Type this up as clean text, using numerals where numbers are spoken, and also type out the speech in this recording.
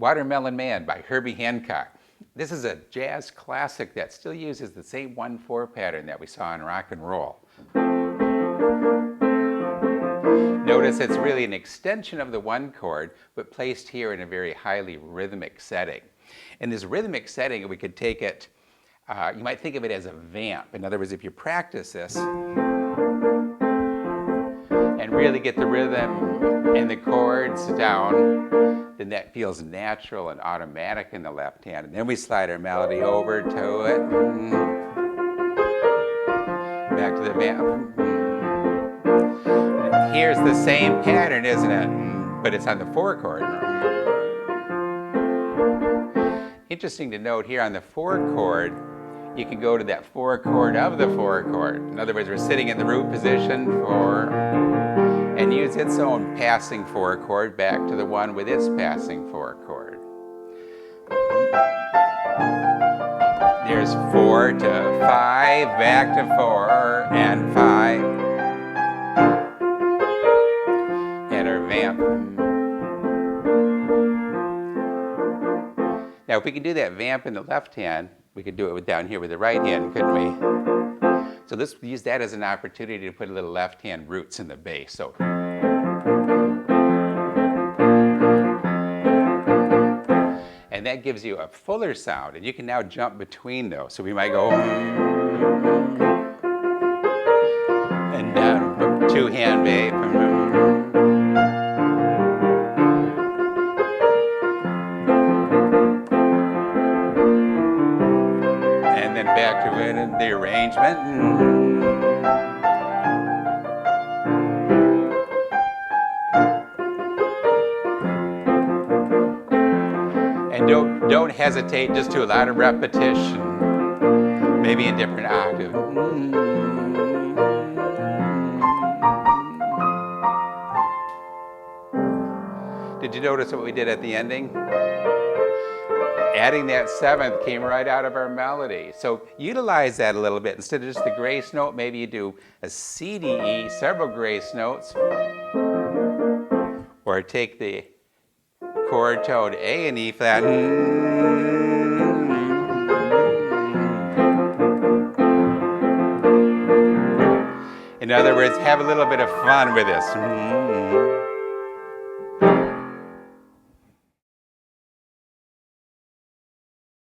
Watermelon Man by Herbie Hancock. This is a jazz classic that still uses the same 1/4 pattern that we saw in rock and roll. Notice it's really an extension of the 1 chord, but placed here in a very highly rhythmic setting. In this rhythmic setting, we could take it, you might think of it as a vamp. In other words, if you practice this and really get the rhythm and the chords down, then that feels natural and automatic in the left hand. And then we slide our melody over to it. Back to the vamp. Here's the same pattern, isn't it? But it's on the 4 chord. Interesting to note here on the 4 chord, you can go to that 4 chord of the 4 chord. In other words, we're sitting in the root position 4 and use its own passing 4 chord back to the one with its passing 4 chord. There's 4 to 5, back to 4 and 5. And our vamp. Now, if we can do that vamp in the left hand, we could do it down here with the right hand, couldn't we? So let's use that as an opportunity to put a little left hand roots in the bass. So, and that gives you a fuller sound, and you can now jump between those. So we might go and down, 2 hand bass. And then back to it and the arrangement. And don't hesitate, just do a lot of repetition, maybe in different octaves. Did you notice what we did at the ending? Adding that 7th came right out of our melody. So utilize that a little bit. Instead of just the grace note, maybe you do a C, D, E, several grace notes, or take the chord tone A and E flat. In other words, have a little bit of fun with this.